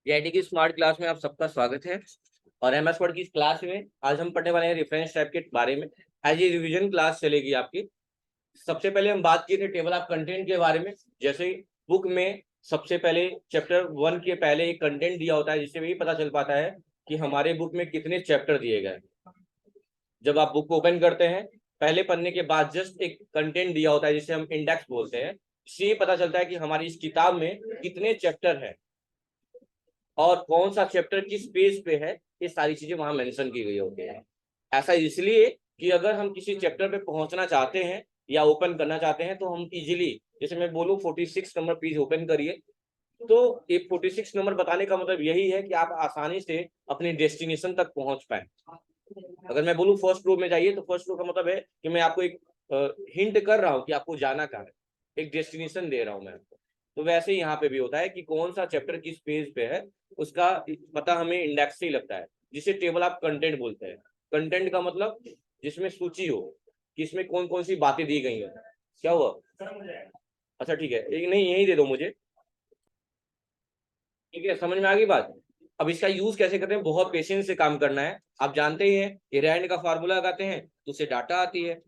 JIT की smart class में आप सबका स्वागत है। और एमएस वर्ड की इस क्लास में आज हम पढ़ने वाले हैं रेफरेंस टाइप के बारे में। आज ये रिवीजन क्लास चलेगी आपकी। सबसे पहले हम बात किए थे टेबल ऑफ कंटेंट के बारे में। जैसे बुक में सबसे पहले चैप्टर 1 के पहले एक कंटेंट दिया होता है, जिससे भी पता चल पाता है कि हमारे बुक में कितने चैप्टर दिए गए। जब आप बुक ओपन करते हैं, पहले पन्ने के बाद जस्ट एक कंटेंट दिया होता है जिसे हम इंडेक्स बोलते हैं। इससे पता चलता है कि हमारी इस किताब में कितने चैप्टर हैं और कौन सा चैप्टर किस पेज पे है। ये सारी चीजें वहां मेंशन की गई होती है। ऐसा इसलिए कि अगर हम किसी चैप्टर पे पहुंचना चाहते हैं या ओपन करना चाहते हैं तो हम इजीली, जैसे मैं बोलूं 46 नंबर पेज ओपन करिए, तो ये 46 नंबर बताने का मतलब यही है कि आप आसानी से अपने डेस्टिनेशन तक पहुंच पाए। अगर मैं बोलूं फर्स्ट रो में जाइए, तो फर्स्ट रो का मतलब है कि मैं आपको एक हिंट कर रहा हूं कि आपको जाना कहाँ है, एक डेस्टिनेशन दे रहा हूं मैं आपको। तो वैसे ही यहाँ पे भी होता है कि कौन सा चैप्टर किस पेज पे है, उसका पता हमें इंडेक्स से ही लगता है, जिसे टेबल ऑफ कंटेंट बोलते हैं। कंटेंट का मतलब जिसमें सूची हो कि इसमें कौन कौन सी बातें दी गई हैं। क्या हुआ? अच्छा ठीक है, एक नहीं यही दे दो मुझे। ठीक है, समझ में आ गई बात। अब इसका यूज कैसे करते हैं, बहुत पेशेंस से काम करना है। आप जानते ही हैं कि रैंड का फार्मूला लगाते हैं तो उससे डाटा आती है।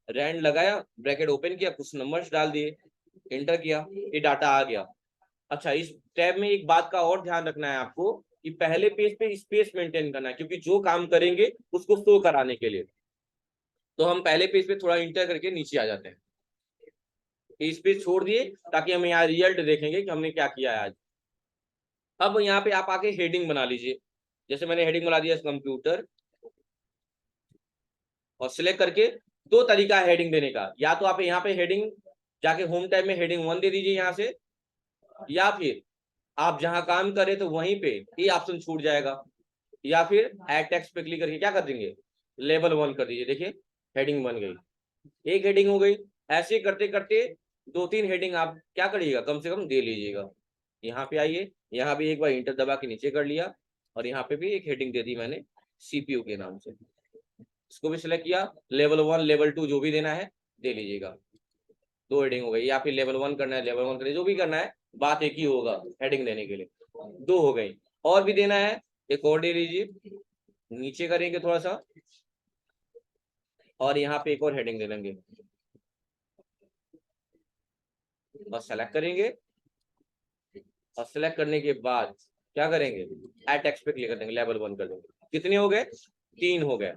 रैंड लगाया, ब्रैकेट ओपन किया, कुछ नंबर्स डाल दिए, एंटर किया, ये डाटा आ गया। अच्छा, इस टैब में एक बात का और ध्यान रखना है आपको कि पहले पेज पे स्पेस मेंटेन करना है, क्योंकि जो काम करेंगे उसको शो कराने के लिए। तो हम पहले पेज पे थोड़ा इंटर करके नीचे आ जाते हैं, स्पेस छोड़ दिए ताकि हम यहाँ रिजल्ट देखेंगे कि हमने क्या किया है आज। अब यहाँ पे आप आके हेडिंग बना लीजिए। जैसे मैंने हेडिंग बना दिया कंप्यूटर, और सिलेक्ट करके दो तरीका है हेडिंग देने का। या तो आप यहाँ पे हेडिंग जाके होम टैब में हेडिंग 1 दे दीजिए यहाँ से, या फिर आप जहां काम करें तो वहीं पे ये ऑप्शन छूट जाएगा। या फिर ऐड टेक्स्ट पे क्लिक करके क्या कर देंगे, लेवल 1 कर दीजिए। देखिए हेडिंग बन गई, एक हेडिंग हो गई। ऐसे करते करते 2-3 हेडिंग आप क्या करिएगा, कम से कम दे लीजिएगा। यहाँ पे आइए, यहाँ भी एक बार इंटर दबा के नीचे कर लिया, और यहाँ पे भी एक हेडिंग दे दी मैंने सीपीयू के नाम से। इसको भी सिलेक्ट किया, लेवल 1 लेवल 2 जो भी देना है दे लीजिएगा। 2 हेडिंग हो गई। या फिर लेवल 1 करना है, लेवल 1 करना है, जो भी करना है, बात एक ही होगा हेडिंग देने के लिए। 2 हो गई। और भी देना है, एक और दे लीजिए। नीचे करेंगे थोड़ा सा, और यहाँ पे एक और हेडिंग दे लेंगे। बस सेलेक्ट करेंगे, और सेलेक्ट करने के बाद क्या करेंगे, ऐड टेक्स्ट पे क्लिक कर देंगे, लेवल 1 कर देंगे। कितने हो गए? 3 हो गए।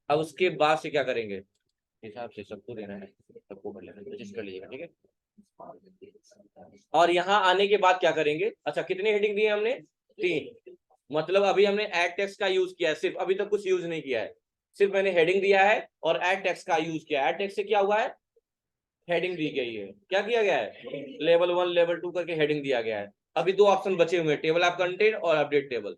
अब उसके बाद से क्या करेंगे, हिसाब से सबको देना है, सबको कर लेना, रजिस्टर कर लीजिएगा, ठीक है। और यहाँ आने के बाद क्या करेंगे, अच्छा कितने हेडिंग दिए हमने? 3। मतलब अभी हमने ऐड टेक्स्ट का यूज किया है, सिर्फ अभी तक कुछ यूज नहीं किया है। सिर्फ मैंने हेडिंग दिया है और ऐड टेक्स्ट का यूज किया है। ऐड टेक्स्ट से क्या हुआ है, हेडिंग दी गई है। क्या किया गया है, लेवल 1 लेवल 2 करके हेडिंग दिया गया है। अभी 2 ऑप्शन बचे हुए हैं, टेबल ऑफ कंटेंट और अपडेट टेबल।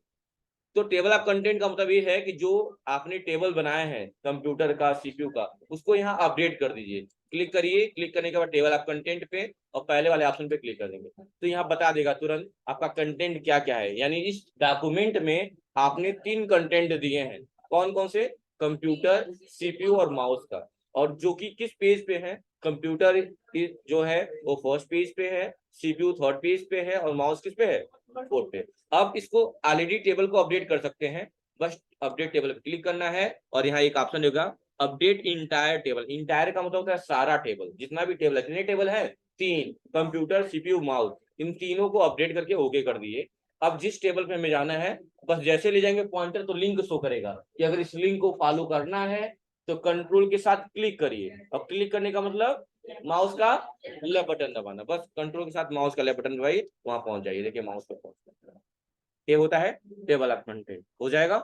तो टेबल ऑफ कंटेंट का मतलब ये है कि जो आपने टेबल बनाया है कंप्यूटर का, सीपीयू का, उसको यहाँ अपडेट कर दीजिए। क्लिक करिए, क्लिक करने के बाद टेबल ऑफ कंटेंट पे और पहले वाले ऑप्शन पे क्लिक कर देंगे, तो यहाँ बता देगा तुरंत आपका कंटेंट क्या क्या है। यानी इस डॉक्यूमेंट में आपने 3 कंटेंट दिए हैं। कौन कौन से? कंप्यूटर, सीपीयू और माउस का। और जो कि किस पेज पे है, कंप्यूटर जो है वो फर्स्ट पेज पे है, सीपीयू थर्ड पेज पे है, और माउस किस पे है, फोर्थ पे। अब इसको ऑलरेडी टेबल को अपडेट कर सकते हैं। बस अपडेट टेबल पे क्लिक करना है, और यहाँ एक ऑप्शन होगा अपडेट इंटायर टेबल। इंटायर का मतलब होता है सारा टेबल, जितना भी टेबल है। कितने टेबल है? 3, कंप्यूटर, सीपीयू, माउस। इन तीनों को अपडेट करके ओके कर दिए। अब जिस टेबल पे हमें जाना है, बस जैसे ले जाएंगे पॉइंटर तो लिंक शो करेगा कि अगर इस लिंक को फॉलो करना है तो कंट्रोल के साथ क्लिक करिए। अब क्लिक करने का मतलब माउस का लेफ्ट बटन दबाना, बस कंट्रोल के साथ माउस का लेफ्ट बटन दबाइए, वहां पहुंच जाइए। देखिए माउस पर पहुंच जाएगा। ये होता है टेबल ऑफ कंटेंट। हो जाएगा।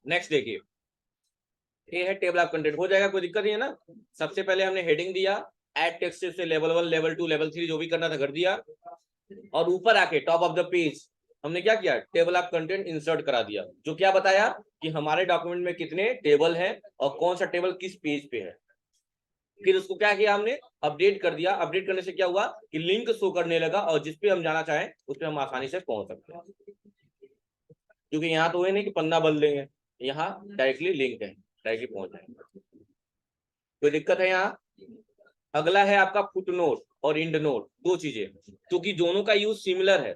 नेक्स्ट देखिए, ये है टेबल ऑफ कंटेंट। हो जाएगा, कोई दिक्कत नहीं है ना। सबसे पहले हमने हेडिंग दिया, ऐड टेक्स्ट से लेवल 1 लेवल 2 लेवल 3 जो भी करना था कर दिया। और ऊपर आके टॉप ऑफ द पेज हमने क्या किया, टेबल ऑफ कंटेंट इंसर्ट करा दिया, जो क्या बताया कि हमारे डॉक्यूमेंट में कितने टेबल है और कौन सा टेबल किस पेज पे है। फिर उसको क्या किया हमने, अपडेट कर दिया। अपडेट करने से क्या हुआ कि लिंक शो करने लगा, और जिस पे हम जाना चाहें उस पर हम आसानी से पहुंच सकते हैं। क्योंकि यहाँ तो है नहीं कि पन्ना बदल देंगे, यहाँ डायरेक्टली लिंक है, डायरेक्टली पहुंच जाएंगे। कोई दिक्कत है यहाँ? अगला है आपका फुटनोट और इंड नोट, दो चीजें, क्योंकि दोनों का यूज सिमिलर है।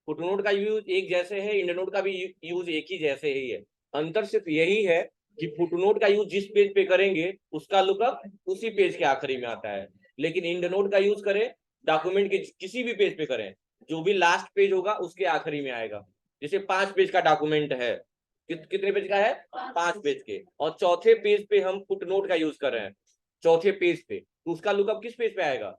फुटनोट का यूज एक जैसे है, इंड नोट का भी यूज एक ही जैसे ही है। अंतर सिर्फ यही है कि फुटनोट का यूज जिस पेज पे करेंगे उसका लुकअप उसी पेज के आखिरी में आता है, लेकिन इंड नोट का यूज करें डॉक्यूमेंट के किसी भी पेज पे करें, जो भी लास्ट पेज होगा उसके आखिरी में आएगा। जैसे 5 पेज का डॉक्यूमेंट है, कितने पेज का है, 5 पेज के, और चौथे पेज पे हम फुटनोट का यूज कर रहे हैं, चौथे पेज पे, तो उसका लुकअप किस पेज पे आएगा,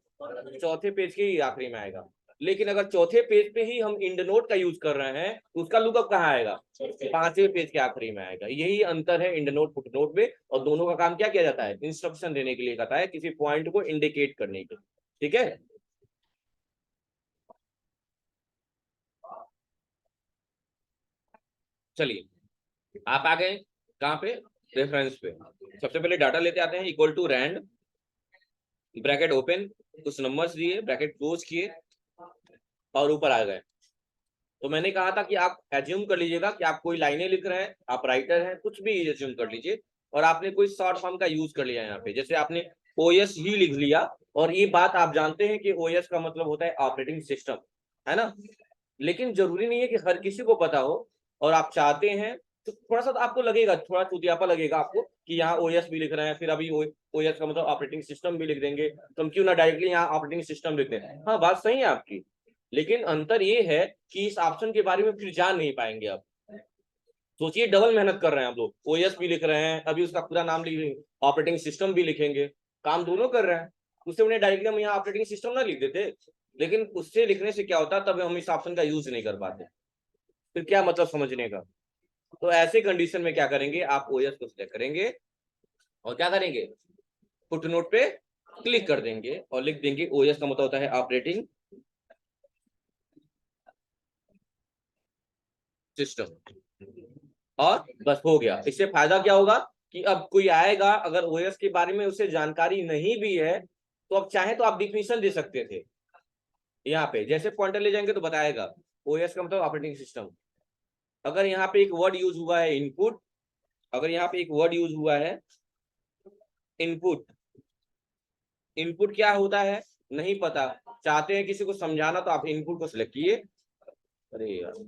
चौथे पेज के ही आखिरी में आएगा। लेकिन अगर चौथे पेज पे ही हम इंड नोट का यूज कर रहे हैं तो उसका लुकअप कहाँ आएगा, 5वें पेज के आखिरी में आएगा। यही अंतर है इंड नोट फुट नोट में, और दोनों का काम क्या किया जाता है, इंस्ट्रक्शन देने के लिए कहता है, किसी पॉइंट को इंडिकेट करने के लिए। ठीक है, चलिए आप आ गए कहाँ पे, रेफरेंस पे। सबसे पहले डाटा लेते आते हैं, equal to rand, bracket open, कुछ नंबर्स दिए, ब्रैकेट क्लोज किए और ऊपर आ गए। तो मैंने कहा था कि आप एज्यूम कर लीजिएगा कि आप कोई लाइनें लिख रहे हैं, आप राइटर हैं, कुछ भी एज्यूम कर लीजिए, और आपने कोई शॉर्ट फॉर्म का यूज कर लिया यहाँ पे, जैसे आपने ओएस ही लिख लिया। और ये बात आप जानते हैं कि ओएस का मतलब होता है ऑपरेटिंग सिस्टम, है ना। लेकिन जरूरी नहीं है कि हर किसी को पता हो, और आप चाहते हैं तो थोड़ा सा तो आपको लगेगा, थोड़ा चुतियापा लगेगा आपको कि यहाँ ओएस भी लिख रहे हैं, फिर अभी ओएस का मतलब ऑपरेटिंग सिस्टम भी लिख देंगे, तो हम क्यों ना डायरेक्टली यहाँ ऑपरेटिंग सिस्टम लिख दें। हाँ, बात सही है आपकी, लेकिन अंतर ये है कि इस ऑप्शन के बारे में फिर जान नहीं पाएंगे आप। सोचिए, डबल मेहनत कर रहे हैं आप लोग, ओएस भी लिख रहे हैं, अभी उसका पूरा नाम लिख रहे हैं, ऑपरेटिंग सिस्टम भी लिखेंगे, काम दोनों कर रहे हैं। उससे उन्हें डायरेक्टली हम यहाँ ऑपरेटिंग सिस्टम ना लिख देते, लेकिन उससे लिखने से क्या होता, तब हम इस ऑप्शन का यूज नहीं कर पाते, फिर क्या मतलब समझने का। तो ऐसे कंडीशन में क्या करेंगे, आप ओएस को सिलेक्ट करेंगे और क्या करेंगे, फुटनोट पे क्लिक कर देंगे और लिख देंगे ओएस का मतलब होता है ऑपरेटिंग सिस्टम, और बस हो गया। इससे फायदा क्या होगा कि अब कोई आएगा, अगर ओएस के बारे में उसे जानकारी नहीं भी है, तो अब चाहे तो आप डिफिनेशन दे सकते थे यहाँ पे, जैसे पॉइंटर ले जाएंगे तो बताएगा ओएस का मतलब ऑपरेटिंग सिस्टम। अगर यहाँ पे एक वर्ड यूज हुआ है इनपुट, अगर यहाँ पे एक वर्ड यूज हुआ है इनपुट, इनपुट क्या होता है नहीं पता, चाहते हैं किसी को समझाना, तो आप इनपुट को सिलेक्ट किए, अरे यार,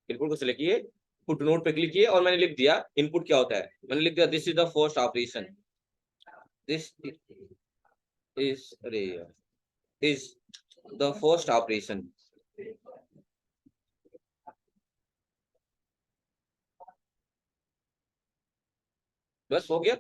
इनपुट को सिलेक्ट किए, फुटनोट पे क्लिक किए, और मैंने लिख दिया इनपुट क्या होता है, मैंने लिख दिया this is the first operation, this is, अरे यार, इज द फर्स्ट ऑपरेशन। बस हो गया।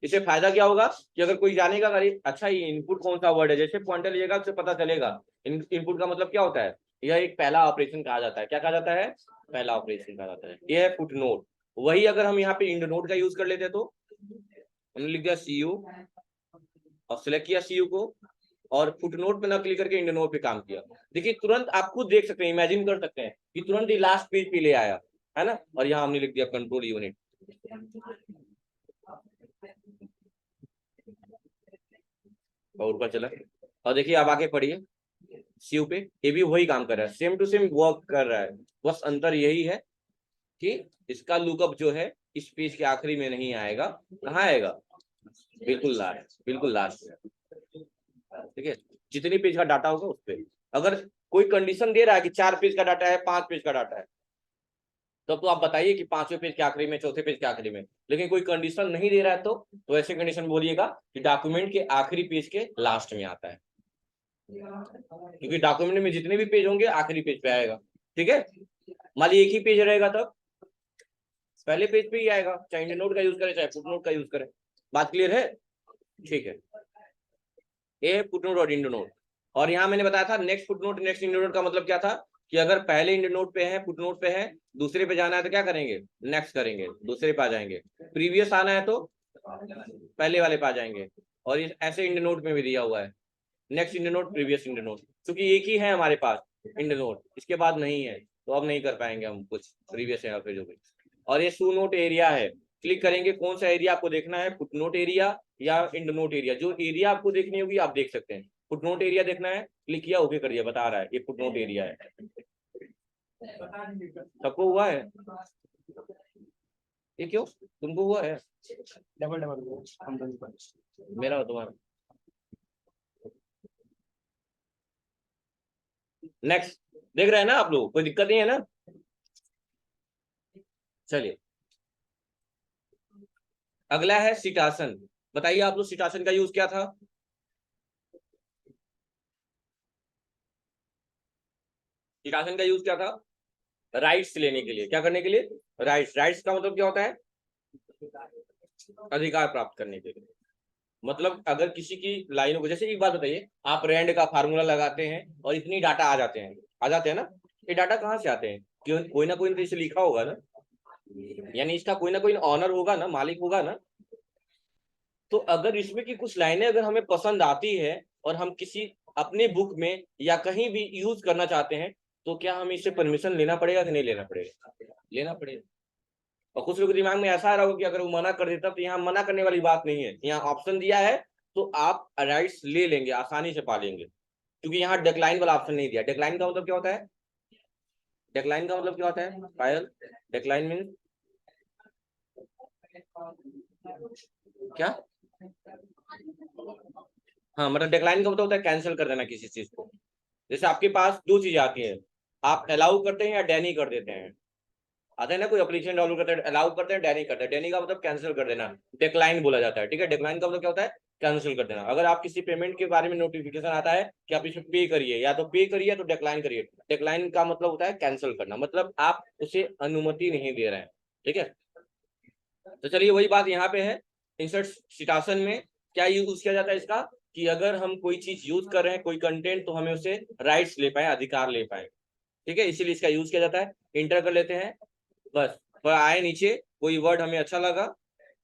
इससे फायदा क्या होगा कि अगर कोई जानेगा, अरे अच्छा ये इनपुट कौन सा वर्ड है, जैसे पॉइंटर लीजिएगा उससे पता चलेगा इनपुट का मतलब क्या होता है। यह एक पहला ऑपरेशन कहा जाता है, क्या कहा जाता है, पहला ऑपरेशन कहा जाता है। यह है फुट नोट। वही अगर हम यहाँ पे इंड नोट का यूज कर लेते तो हमने लिख दिया सीयू और सिलेक्ट किया सीयू को, और फुटनोट पे ना क्लिक करके इंड नोट पे काम किया। देखिए तुरंत आप खुद देख सकते हैं, इमेजिन कर सकते हैं कि तुरंत ही लास्ट पेज पे ले आया, है ना। और यहाँ हमने लिख दिया कंट्रोल यूनिट, और ऊपर चला। और देखिए आप आगे पढ़िए सीयू पे, ये भी वही काम कर रहा है, सेम टू सेम वर्क कर रहा है। बस अंतर यही है कि इसका लुकअप जो है इस पेज के आखिरी में नहीं आएगा, कहाँ आएगा, बिल्कुल लास्ट, बिल्कुल लास्ट। ठीक है, जितनी पेज का डाटा होगा उस पर, अगर कोई कंडीशन दे रहा है कि 4 पेज का डाटा है, 5 पेज का डाटा है, तब तो आप बताइए कि 5वें पेज के आखिरी में, चौथे पेज के आखिरी में। लेकिन कोई कंडीशन नहीं दे रहा है तो ऐसे कंडीशन बोलिएगा कि डॉक्यूमेंट के आखिरी पेज के लास्ट में आता है, क्योंकि डॉक्यूमेंट में जितने भी पेज होंगे आखिरी पेज पे आएगा। ठीक है, मान लीजिए एक ही पेज रहेगा तब पहले पेज पे ही आएगा, चाहे इंड नोट का यूज करें चाहे फुट नोट का यूज करें। बात क्लियर है, ठीक है। ये फुट नोट और इंड नोट। और यहाँ मैंने बताया था next foot note next end note का मतलब क्या था, कि अगर पहले इंड नोट पे है, फुट नोट पे है, दूसरे पे जाना है तो क्या करेंगे, नेक्स्ट करेंगे, दूसरे पे आ जाएंगे। प्रीवियस आना है तो पहले वाले पे आ जाएंगे। और ये ऐसे इंड नोट में भी दिया हुआ है, next end note previous end note, क्योंकि एक ही है हमारे पास इंड नोट, इसके बाद नहीं है, तो अब नहीं कर पाएंगे हम कुछ प्रीवियस या फिर जो भी। और ये सू नोट एरिया है, क्लिक करेंगे कौन सा एरिया आपको देखना है, फुट नोट एरिया या इंड नोट एरिया, जो एरिया आपको देखनी होगी आप देख सकते हैं। फुट नोट एरिया देखना है, क्लिक किया, ओके कर दिया, बता रहा है ये फुट नोट एरिया है। सबको हुआ है, ये क्यों तुमको हुआ है? डबल डबल मेरा और तुम्हारा। नेक्स्ट, देख रहे हैं ना आप लोग, कोई दिक्कत नहीं है ना? चलिए अगला है शीटासन। बताइए आप लोग शीटासन का यूज क्या था? शीटासन का यूज क्या था? राइट्स लेने के लिए। क्या करने के लिए? राइट्स। राइट्स का मतलब क्या होता है? अधिकार प्राप्त करने के लिए। मतलब अगर किसी की लाइनों को, जैसे एक बात बताइए, आप रैंड का फार्मूला लगाते हैं और इतनी डाटा आ जाते हैं, ना? ये डाटा कहाँ से आते हैं? क्यों, कोई ना कोई तो इसे लिखा होगा ना, यानी इसका कोई ना कोई ऑनर होगा ना, मालिक होगा ना। तो अगर इसमें की कुछ लाइनें अगर हमें पसंद आती है और हम किसी अपने बुक में या कहीं भी यूज करना चाहते हैं, तो क्या हमें इससे परमिशन लेना पड़ेगा कि नहीं लेना पड़ेगा? लेना पड़ेगा। और कुछ लोगों के दिमाग में ऐसा आ रहा होगा कि अगर वो मना कर देता, तो यहाँ मना करने वाली बात नहीं है, यहाँ ऑप्शन दिया है तो आप राइट्स ले लेंगे, आसानी से पा लेंगे, क्योंकि यहाँ डिक्लाइन वाला ऑप्शन नहीं दिया। डिक्लाइन का मतलब क्या होता है? डिक्लाइन का मतलब क्या होता है पायल? डिक्लाइन मीन क्या? हाँ, मतलब डिक्लाइन का मतलब होता है कैंसिल कर देना किसी चीज को। जैसे आपके पास दो चीजें आती हैं, आप अलाउ करते हैं या डैनी कर देते हैं। आता है ना, कोई एप्लीकेशन डाउनलोड करते हैं, अलाउ करते हैं, डैनी करते हैं। डैनी का मतलब कैंसिल कर देना, डिक्लाइन बोला जाता है, ठीक है? डिक्लाइन का मतलब क्या होता है? कैंसिल कर देना। अगर आप किसी पेमेंट के बारे में नोटिफिकेशन आता है कि आप इसमें पे करिए, या तो पे करिए तो डिक्लाइन करिए। डिक्लाइन का मतलब होता है कैंसिल करना, मतलब आप उसे अनुमति नहीं दे रहे हैं, ठीक है? तो चलिए वही बात यहाँ पे है। इंसर्ट शीटासन में क्या यूज किया जाता है इसका, कि अगर हम कोई चीज यूज कर रहे हैं, कोई कंटेंट, तो हमें उसे राइट्स ले पाए, अधिकार ले पाए, ठीक है? इसीलिए इसका यूज किया जाता है। इंटर कर लेते हैं बस। पर आए नीचे, कोई वर्ड हमें अच्छा लगा,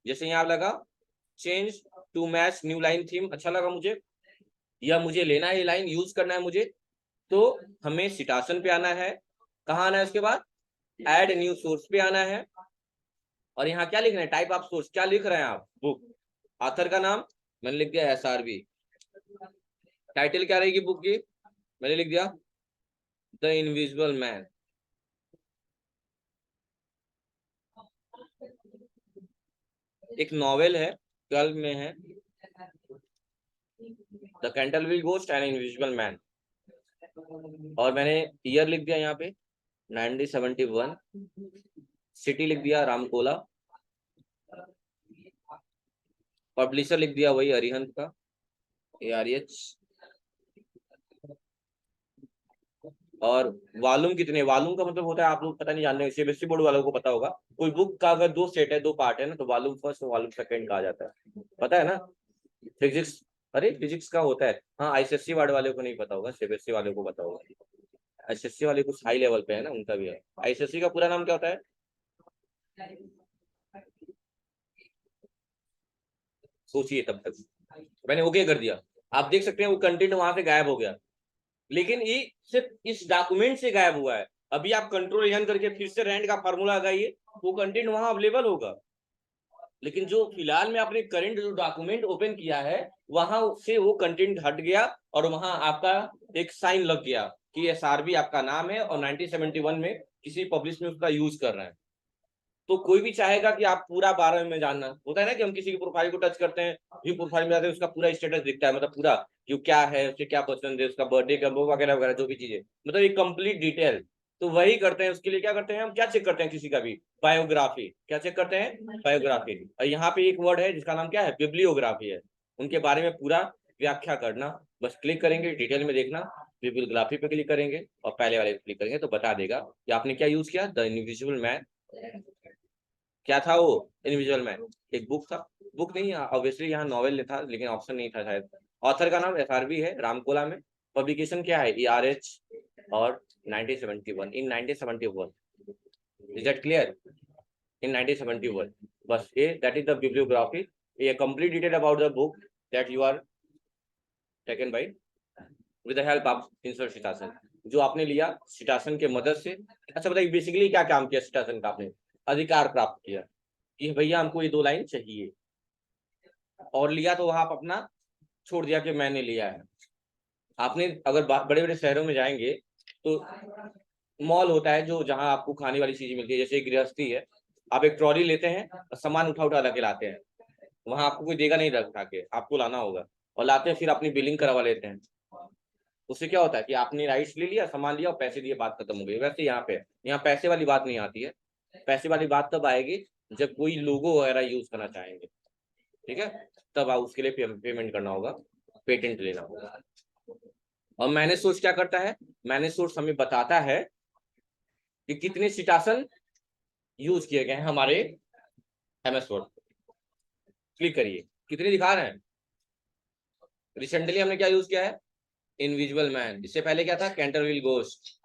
जैसे यहाँ लगा change to match new line theme, अच्छा लगा मुझे, या मुझे लेना है ये लाइन, यूज करना है मुझे, तो हमें शीटासन पे आना है। कहाँ आना है उसके बाद? ऐड न्यू सोर्स पे आना है। और यहाँ क्या लिखना है? Type of source. क्या लिख रहे हैं आप? बुक। ऑथर का नाम मैंने लिख दिया SRB। टाइटल क्या रहेगी बुक की? मैंने लिख दिया द इनविजिबल मैन। एक नॉवेल है, 12 में है, the Canterville ghost and invisible man. और मैंने ईयर लिख दिया यहाँ पे 1971। सिटी लिख दिया रामकोला। पब्लिशर लिख दिया वही अरिहंत का, ARH। और वॉल्यूम कितने? वॉल्यूम का मतलब होता है, आप लोग पता नहीं जानते, CBSE बोर्ड वालों को पता होगा। कोई बुक का अगर दो सेट है, दो पार्ट है ना, तो वॉल्यूम फर्स्ट और वॉल्यूम सेकंड कहा जाता है, पता है ना? फिजिक्स, अरे फिजिक्स का होता है। हाँ, ICSE वार्ड वाले को नहीं पता होगा, CBSE वाले को पता होगा। ICSE वाले कुछ हाई लेवल पे है ना, उनका भी है। ICSE का पूरा नाम क्या होता है? सोचिए तब तक। मैंने ओके कर दिया, आप देख सकते हैं वो कंटेंट वहां से गायब हो गया, लेकिन ये सिर्फ इस डॉक्यूमेंट से गायब हुआ है। अभी आप कंट्रोल N करके फिर से रैंड का फार्मूला लगाइए, वो कंटेंट वहां अवेलेबल होगा। लेकिन जो फिलहाल में आपने करंट जो डॉक्यूमेंट ओपन किया है, वहां से वो कंटेंट हट गया, और वहां आपका एक साइन लग गया कि SRB आपका नाम है, और 1971 में किसी पब्लिश में उसका यूज कर रहे हैं। तो कोई भी चाहेगा कि आप पूरा बारे में जानना, होता है ना कि हम किसी की प्रोफाइल को टच करते हैं, व्यू प्रोफाइल में जाते हैं, उसका पूरा स्टेटस दिखता है, मतलब पूरा कि वो क्या है, उसे क्या पसंद है, उसका बर्थडे कब वगैरह वगैरह, जो भी चीजें, मतलब एक कंप्लीट डिटेल। तो वही करते हैं, उसके लिए क्या करते हैं हम, क्या चेक करते हैं किसी का भी? बायोग्राफी। क्या चेक करते हैं? बायोग्राफी। और यहाँ पे एक वर्ड है जिसका नाम क्या है? बिब्लियोग्राफी है। उनके बारे में पूरा व्याख्या करना। बस क्लिक करेंगे, डिटेल में देखना, बिब्लियोग्राफी पे क्लिक करेंगे और पहले वाले पे क्लिक करेंगे, तो बता देगा कि आपने क्या यूज किया, द इनविजिबल मैन। क्या था वो? इनविजुअल मैन एक बुक था, बुक नहीं, ऑब्वियसली यहाँ नॉवेल था, लेकिन ऑप्शन नहीं था शायद। ऑथर का नाम SRB है, रामकोला में। पब्लिकेशन क्या है? ERH। और 1971, in 1971। Is that clear? In 1971। बस ये, दैट इज द बिब्लियोग्राफी, ये complete detail about the book that you are taken by with the help of insert शीटासन, जो आपने लिया शीटासन के मदद से। अच्छा बताइए, बेसिकली क्या काम किया शीटासन का? आपने अधिकार प्राप्त किया कि भैया हमको ये दो लाइन चाहिए, और लिया तो वहां आप अपना छोड़ दिया कि मैंने लिया है। आपने अगर बड़े बड़े शहरों में जाएंगे, तो मॉल होता है जो, जहां आपको खाने वाली चीजें मिलती है, जैसे गृहस्थी है, आप एक ट्रॉली लेते हैं और सामान उठा उठा के लाते हैं, वहां आपको कोई देगा नहीं रखा के, आपको लाना होगा, और लाते हैं फिर अपनी बिलिंग करवा लेते हैं। उससे क्या होता है कि आपने राइट्स ले लिया, सामान लिया और पैसे दिए, बात खत्म हो गई। वैसे यहाँ पैसे वाली बात नहीं आती है। पैसे वाली बात तब आएगी जब कोई लोगो वगैरह यूज करना चाहेंगे, ठीक है, तब आप उसके लिए पेमेंट करना होगा, पेटेंट लेना होगा। और मैनेज सोर्स क्या करता है? मैनेज सोर्स हमें बताता है कि कितने सिटासन यूज किए गए हैं हमारे एमएस वर्ड। क्लिक करिए, कितने दिखा रहे हैं। रिसेंटली हमने क्या यूज किया है? Invisible man. इससे पहले क्या था? Canterville ghost.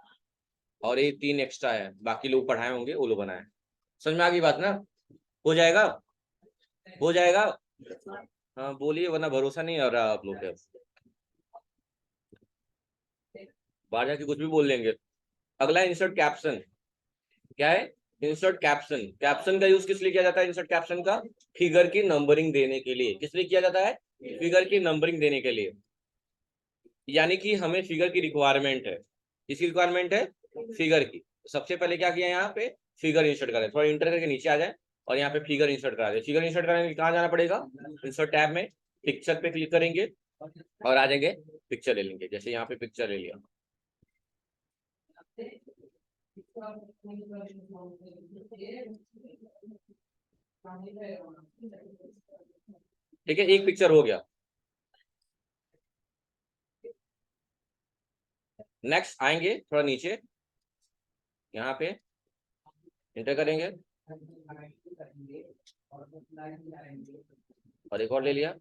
और ये 3 एक्स्ट्रा है, बाकी लोग पढ़ाए होंगे, वो लोग बनाए। समझ में आ गई बात ना? हो जाएगा, हो जाएगा। हाँ बोलिए, वरना भरोसा नहीं आ रहा आप लोग पे। बाहर जाके कुछ भी बोल लेंगे। अगला इंसर्ट कैप्शन। क्या है? Insert caption. कैप्शन का यूज किस लिए किया जाता है? इंसर्ट कैप्शन का फिगर की नंबरिंग देने के लिए। किस लिए किया जाता है? फिगर की नंबरिंग देने के लिए। यानी कि हमें फिगर की रिक्वायरमेंट है। किसकी रिक्वायरमेंट है? फिगर की। सबसे पहले क्या किया यहाँ पे? फिगर इंसर्ट करें। थोड़ा इंटर करके नीचे आ जाए और यहाँ पे फिगर इंसर्ट करा दे। फिगर इंसर्ट करने के लिए कहाँ जाना पड़ेगा? इंसर्ट टैब में पिक्चर पे क्लिक करेंगे और आ जाएंगे, पिक्चर ले लेंगे। जैसे यहाँ पे पिक्चर ले लिया, ठीक है, एक पिक्चर हो गया। नेक्स्ट आएंगे थोड़ा नीचे, यहाँ पे इंटर करेंगे और एक और ले लिया।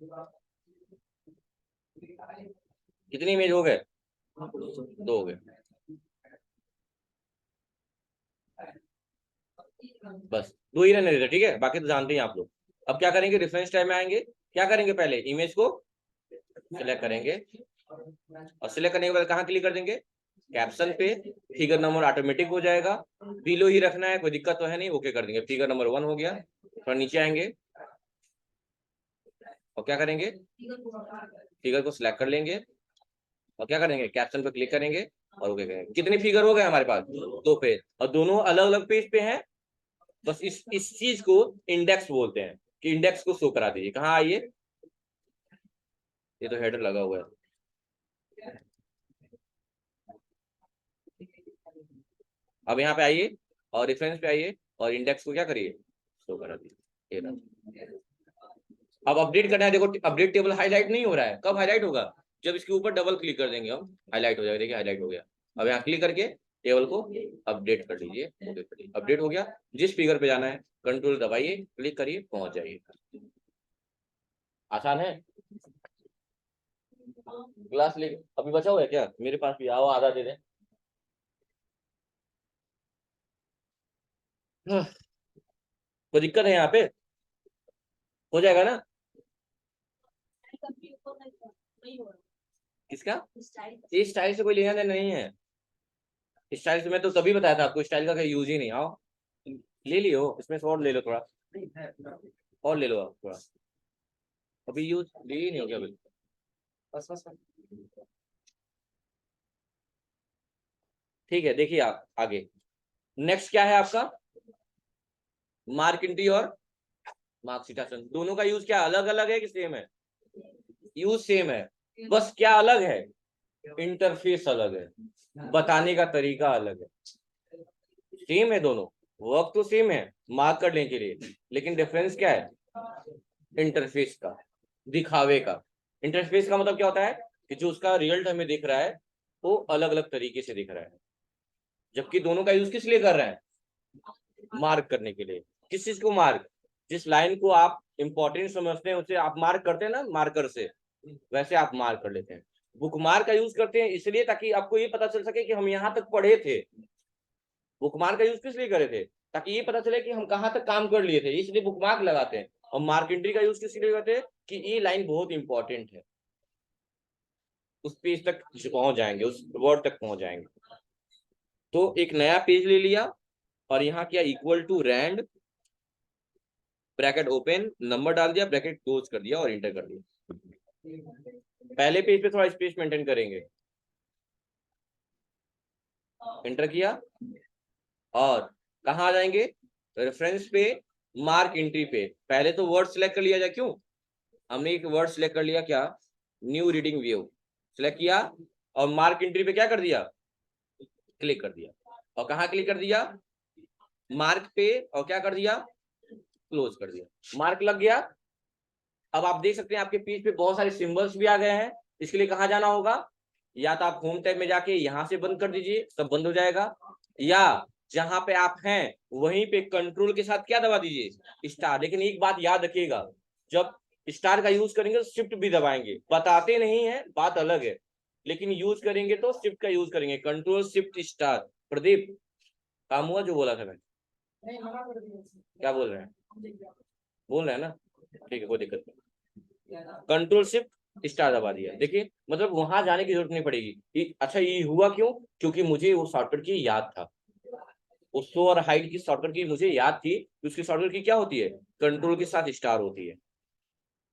कितनी इमेज हो गए? 2 हो गए। बस 2 ही रहने देते, ठीक है, बाकी तो जानते हैं आप लोग। अब क्या करेंगे? रेफरेंस टाइम में आएंगे। क्या करेंगे? पहले इमेज को सिलेक्ट करेंगे और सिलेक्ट करने के बाद कहाँ क्लिक कर देंगे? कैप्शन पे। फिगर नंबर ऑटोमेटिक हो जाएगा, बिलो ही रखना है, कोई दिक्कत तो है नहीं। ओके कर देंगे, फिगर नंबर 1 हो गया। थोड़ा नीचे आएंगे और क्या करेंगे? फिगर को सिलेक्ट कर लेंगे और क्या करेंगे? कैप्शन पे क्लिक करेंगे और ओके करेंगे। कितने फिगर हो गए हमारे पास? 2 पेज, और दोनों अलग अलग पेज पे हैं। बस इस चीज को इंडेक्स बोलते हैं कि इंडेक्स को शो करा दीजिए। कहाँ आइए, ये तो हेडर लगा हुआ है। अब यहाँ पे आइए और रेफरेंस पे आइए और इंडेक्स को क्या करिए? शो करा दीजिए। अब अपडेट करना है। देखो अपडेट टेबल हाईलाइट नहीं हो रहा है। कब हाईलाइट होगा? जब इसके ऊपर डबल क्लिक कर देंगे हम, हाईलाइट हो जाएगा। देखिए हाईलाइट हो गया। अब यहाँ क्लिक करके टेबल को अपडेट कर लीजिए। ओके कर लीजिए, अपडेट हो गया। जिस फिगर पे जाना है कंट्रोल दबाइए, क्लिक करिए, पहुंच जाइए। आसान है। ग्लास ले अभी बचा हुआ है क्या? मेरे पास भी आओ, आधा दे दें। कोई दिक्कत है यहाँ पे? हो जाएगा ना? किसका? इस स्टाइल से कोई लेना देना नहीं है। स्टाइल से मैं तो तभी बताया था आपको, स्टाइल का कोई यूज ही नहीं। आओ ले लियो, इसमें से और ले लो थोड़ा, और ले लो आप थोड़ा। अभी यूज ले ही नहीं हो गया अभी। बस बस बस। ठीक है, देखिए आप आगे। नेक्स्ट क्या है आपका? मार्क एंट्री और मार्क सिटासन। दोनों का यूज क्या अलग अलग है कि सेम है? यूज सेम है, बस क्या अलग है? इंटरफेस अलग है, बताने का तरीका अलग है। सेम है दोनों, वर्क तो सेम है मार्क करने के लिए, लेकिन डिफरेंस क्या है? इंटरफेस का, दिखावे का। इंटरफेस का मतलब क्या होता है कि जो उसका रिजल्ट हमें दिख रहा है वो अलग अलग तरीके से दिख रहा है। जबकि दोनों का यूज किस लिए कर रहे हैं? मार्क करने के लिए। किस चीज को मार्क? जिस लाइन को आप इंपॉर्टेंट समझते हैं उसे आप मार्क करते हैं ना मार्कर से, वैसे आप मार्क कर लेते हैं। बुक मार्क का यूज करते हैं इसलिए ताकि आपको ये पता चल सके कि हम यहाँ तक पढ़े थे। बुकमार्क का यूज किस लिए करे थे? ताकि ये पता चले कि हम कहाँ तक काम कर लिए थे, इसलिए बुकमार्क लगाते हैं। और मार्क एंट्री का यूज किस लिए करते हैं? कि ये लाइन बहुत इंपॉर्टेंट है, उस पेज तक पहुंच जाएंगे, उस वर्ड तक पहुंच जाएंगे। तो एक नया पेज ले लिया और यहाँ किया equal to rand, bracket open, number डाल दिया, ब्रैकेट क्लोज कर दिया और इंटर कर दिया। पहले पेज पे थोड़ा स्पेस मेंटेन करेंगे, इंटर किया और कहाँ आ जाएंगे? रेफरेंस पे, मार्क एंट्री पे पहले तो वर्ड सिलेक्ट कर लिया जाए। क्यों? हमने एक वर्ड सिलेक्ट कर लिया, क्या? न्यू रीडिंग व्यू सिलेक्ट किया, और मार्क एंट्री पे क्या कर दिया? क्लिक कर दिया। और कहाँ क्लिक कर दिया? मार्क पे, और क्या कर दिया? क्लोज कर दिया। मार्क लग गया। अब आप देख सकते हैं आपके पेज पे बहुत सारे सिंबल्स भी आ गए हैं। इसके लिए कहाँ जाना होगा? या तो आप होम टैब में जाके यहाँ से बंद कर दीजिए, सब बंद हो जाएगा, या जहां पे आप हैं वहीं पे कंट्रोल के साथ क्या दबा दीजिए? स्टार। लेकिन एक बात याद रखिएगा, जब स्टार का यूज करेंगे तो शिफ्ट भी दबाएंगे। बताते नहीं है, बात अलग है, लेकिन यूज करेंगे तो शिफ्ट का यूज करेंगे। Control shift star. प्रदीप, काम हुआ जो बोला था मैं? क्या बोल रहे हैं? बोल रहे हैं ना? ठीक है, कोई दिक्कत नहीं। कंट्रोल शिफ्ट स्टार दबा दिया। देखिए, मतलब वहां जाने की जरूरत नहीं पड़ेगी। अच्छा, ये हुआ क्यों? क्योंकि मुझे वो शॉर्टकट की याद था। उस शो और हाइड की शॉर्टकट की मुझे याद थी कि उसकी शॉर्टकट की क्या होती है? कंट्रोल के साथ स्टार होती है।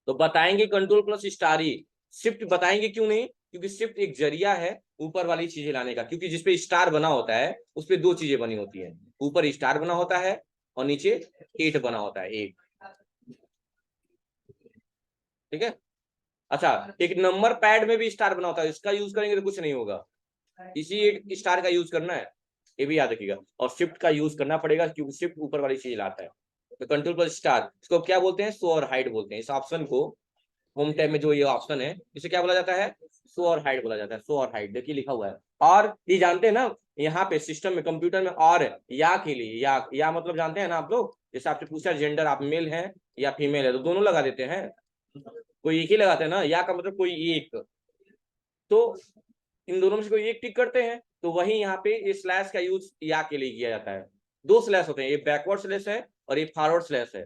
तो बताएंगे कंट्रोल प्लस स्टार ही। शिफ्ट बताएंगे क्यों नहीं? क्योंकि शिफ्ट एक जरिया है ऊपर वाली चीजें लाने का। क्योंकि जिसपे स्टार बना होता है उस पे दो चीजें बनी होती है, ऊपर स्टार बना होता है और नीचे 8 बना होता है, 8। ठीक है। अच्छा, एक नंबर पैड में भी स्टार बना होता है, इसका यूज करेंगे तो कुछ नहीं होगा, इसी एक स्टार का यूज करना है, ये भी याद रखिएगा। और शिफ्ट का यूज करना पड़ेगा क्योंकि शिफ्ट ऊपर वाली चीज लाता है। तो कंट्रोल प्लस स्टार, इसको क्या बोलते हैं? शो और हाइड बोलते हैं। इस ऑप्शन को, होम टैब में जो ये ऑप्शन है, इसे क्या बोला जाता है? शो और हाइड बोला जाता है। शो और हाइड देखिए लिखा हुआ है। और ये जानते हैं ना, यहाँ पे सिस्टम में, कंप्यूटर में, और या के लिए, या मतलब जानते हैं ना आप लोग? जैसे आपसे पूछा जेंडर, आप मेल हैं या फीमेल है, तो दोनों लगा देते हैं, कोई एक ही लगाते हैं ना। या का मतलब कोई एक, तो इन दोनों में से कोई एक टिक करते हैं, तो वही यहाँ पे ये स्लैश का यूज या के लिए किया जाता है। दो स्लैश होते हैं, ये बैकवर्ड स्लैश है और ये फॉरवर्ड स्लैश है।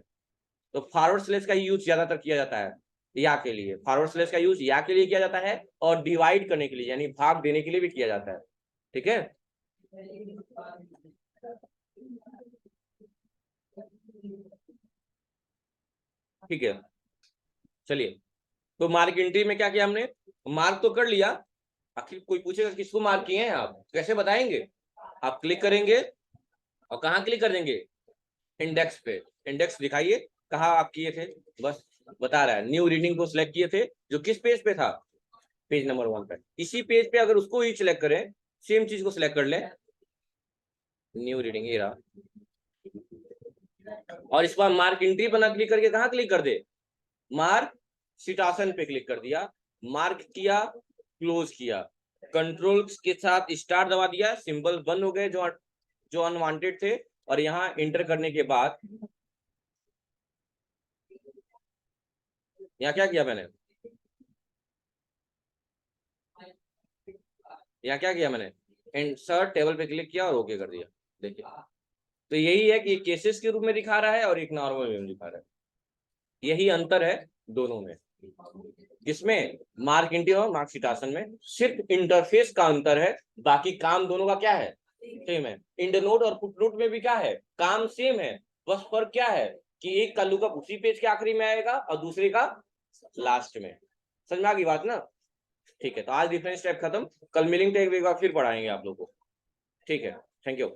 तो फॉरवर्ड स्लैश का यूज ज्यादातर किया जाता है या के लिए। फॉरवर्ड स्लैश का यूज या के लिए किया जाता है, और डिवाइड करने के लिए यानी भाग देने के लिए भी किया जाता है। ठीक है। ठीक है, चलिए। तो मार्क एंट्री में क्या किया हमने? मार्क तो कर लिया। आखिर कोई पूछेगा किसको मार्क किए हैं आप, कैसे बताएंगे? आप क्लिक करेंगे, और कहाँ क्लिक कर देंगे? इंडेक्स पे। इंडेक्स दिखाइए कहाँ आप किए थे, बस बता रहा है। न्यू रीडिंग को सिलेक्ट किए थे, जो किस पेज पे था? पेज नंबर 1 पे। इसी पेज पे अगर उसको ही सिलेक्ट करें, सेम चीज को सिलेक्ट कर लें, न्यू रीडिंग ये रहा, और इस बार मार्क एंट्री पर ना क्लिक करके कहाँ क्लिक कर दे? मार्क शीटासन पे क्लिक कर दिया, मार्क किया, क्लोज किया, कंट्रोल के साथ स्टार दबा दिया, सिंबल बंद हो गए जो अनवांटेड थे। और यहाँ एंटर करने के बाद यहाँ क्या किया मैंने? यहाँ क्या किया मैंने? इंसर्ट टेबल पे क्लिक किया और ओके कर दिया। देखिए, तो यही है कि केसेस के रूप में दिखा रहा है और एक नॉर्मल वे में दिखा रहा है। यही अंतर है दोनों में। किसमें? मार्क एंट्री और मार्क शीटासन में सिर्फ इंटरफेस का अंतर है, बाकी काम दोनों का क्या है? सेम है। इंड नोट और फुट नोट में भी क्या है? काम सेम है। बस फर्क क्या है कि एक का लुकअप उसी पेज के आखिरी में आएगा और दूसरे का लास्ट में। समझ में आ गई बात ना? ठीक है, तो आज डिफरेंस स्टेप खत्म। कल मिलेंगे, एक बार फिर पढ़ाएंगे आप लोग को। ठीक है, थैंक यू।